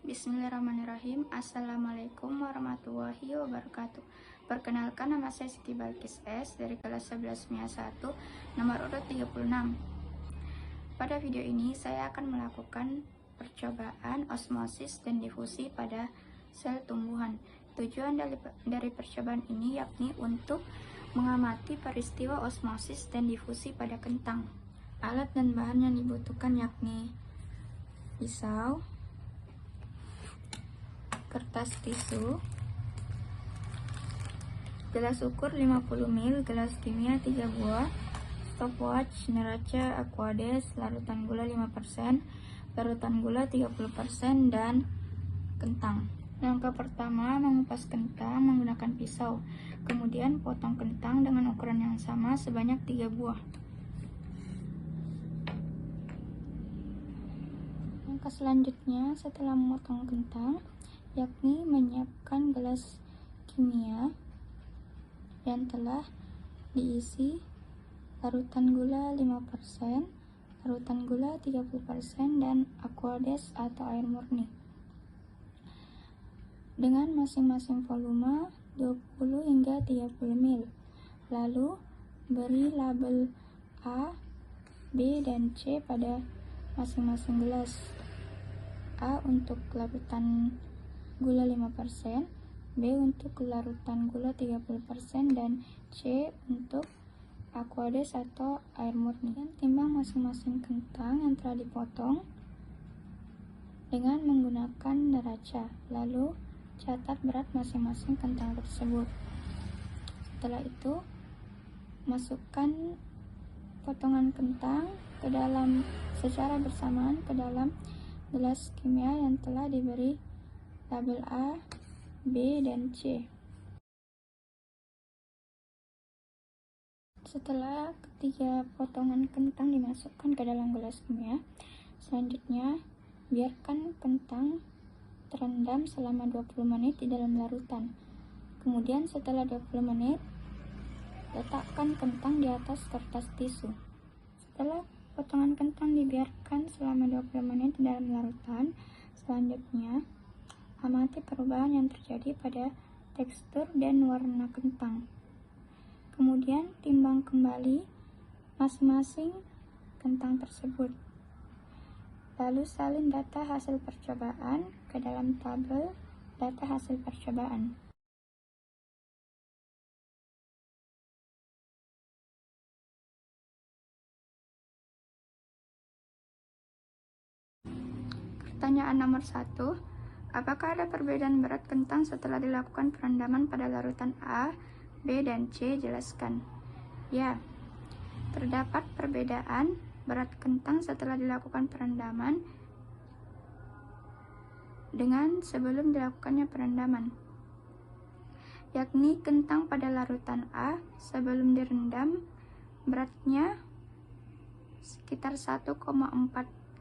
Bismillahirrahmanirrahim. Assalamualaikum warahmatullahi wabarakatuh. Perkenalkan, nama saya Siti Balkis S dari kelas 11 MIA 1 nomor urut 36. Pada video ini saya akan melakukan percobaan osmosis dan difusi pada sel tumbuhan. Tujuan dari percobaan ini yakni untuk mengamati peristiwa osmosis dan difusi pada kentang. Alat dan bahan yang dibutuhkan yakni pisau, kertas tisu, gelas ukur 50 ml, gelas kimia 3 buah, stopwatch, neraca, aquades, larutan gula 5%, larutan gula 30%, dan kentang. Langkah pertama, mengupas kentang menggunakan pisau. Kemudian potong kentang dengan ukuran yang sama sebanyak 3 buah. Langkah selanjutnya setelah memotong kentang, yakni menyiapkan gelas kimia yang telah diisi larutan gula 5%, larutan gula 30%, dan aquades atau air murni dengan masing-masing volume 20 hingga 30 ml. Lalu beri label A, B, dan C pada masing-masing gelas. A untuk larutan gula 5%, B untuk larutan gula 30%, dan C untuk aquades atau air murni. Dan timbang masing-masing kentang yang telah dipotong dengan menggunakan neraca. Lalu catat berat masing-masing kentang tersebut. Setelah itu, masukkan potongan kentang ke dalam secara bersamaan ke dalam gelas kimia yang telah diberi label A, B, dan C. Setelah ketiga potongan kentang dimasukkan ke dalam gelas kimia, selanjutnya biarkan kentang terendam selama 20 menit di dalam larutan. Kemudian setelah 20 menit, letakkan kentang di atas kertas tisu. Setelah potongan kentang dibiarkan selama 20 menit di dalam larutan, selanjutnya amati perubahan yang terjadi pada tekstur dan warna kentang. Kemudian timbang kembali masing-masing kentang tersebut. Lalu salin data hasil percobaan ke dalam tabel data hasil percobaan. Pertanyaan nomor 1. Apakah ada perbedaan berat kentang setelah dilakukan perendaman pada larutan A, B, dan C? Jelaskan. Ya, terdapat perbedaan berat kentang setelah dilakukan perendaman dengan sebelum dilakukannya perendaman. Yakni kentang pada larutan A sebelum direndam beratnya sekitar 1,4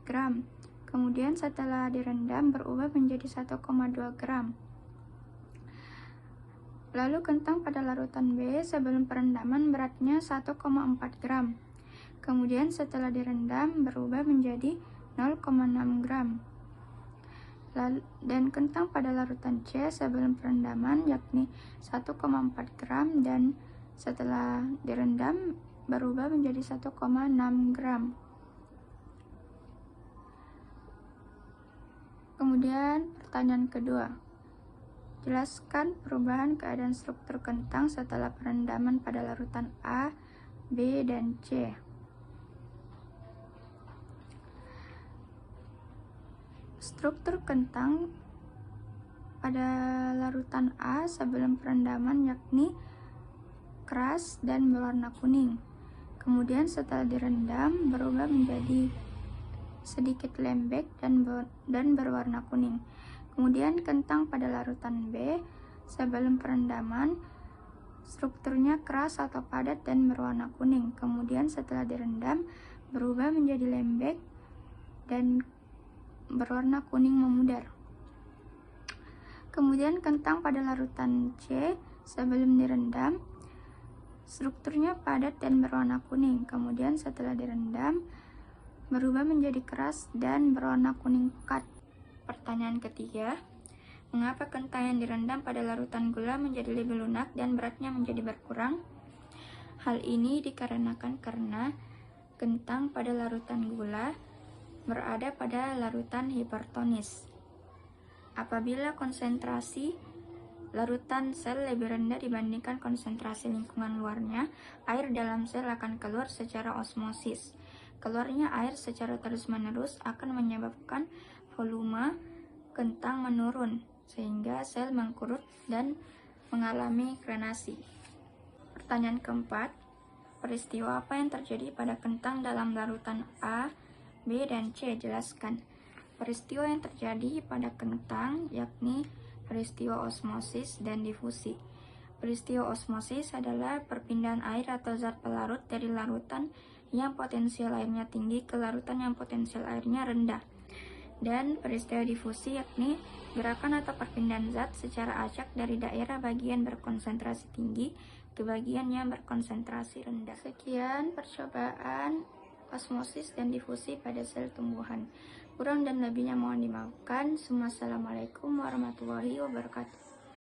gram. Kemudian setelah direndam berubah menjadi 1,2 gram. Lalu kentang pada larutan B sebelum perendaman beratnya 1,4 gram. Kemudian setelah direndam berubah menjadi 0,6 gram. Dan kentang pada larutan C sebelum perendaman yakni 1,4 gram dan setelah direndam berubah menjadi 1,6 gram. Kemudian pertanyaan kedua. Jelaskan perubahan keadaan struktur kentang setelah perendaman pada larutan A, B, dan C. Struktur kentang pada larutan A sebelum perendaman yakni keras dan berwarna kuning. Kemudian setelah direndam berubah menjadi sedikit lembek dan berwarna kuning. Kemudian kentang pada larutan B sebelum perendaman strukturnya keras atau padat dan berwarna kuning. Kemudian setelah direndam berubah menjadi lembek dan berwarna kuning memudar. Kemudian kentang pada larutan C sebelum direndam strukturnya padat dan berwarna kuning. Kemudian setelah direndam berubah menjadi keras dan berwarna kuning pekat. Pertanyaan ketiga, mengapa kentang yang direndam pada larutan gula menjadi lebih lunak dan beratnya menjadi berkurang? Hal ini dikarenakan karena kentang pada larutan gula berada pada larutan hipertonis. Apabila konsentrasi larutan sel lebih rendah dibandingkan konsentrasi lingkungan luarnya, air dalam sel akan keluar secara osmosis. Keluarnya air secara terus-menerus akan menyebabkan volume kentang menurun, sehingga sel mengkurut dan mengalami krenasi. Pertanyaan keempat, peristiwa apa yang terjadi pada kentang dalam larutan A, B, dan C? Jelaskan. Peristiwa yang terjadi pada kentang yakni peristiwa osmosis dan difusi. Peristiwa osmosis adalah perpindahan air atau zat pelarut dari larutan yang potensial airnya tinggi ke larutan yang potensial airnya rendah. Dan peristiwa difusi yakni gerakan atau perpindahan zat secara acak dari daerah bagian berkonsentrasi tinggi ke bagian yang berkonsentrasi rendah. Sekian percobaan osmosis dan difusi pada sel tumbuhan. Kurang dan lebihnya mohon dimaafkan. Assalamualaikum warahmatullahi wabarakatuh.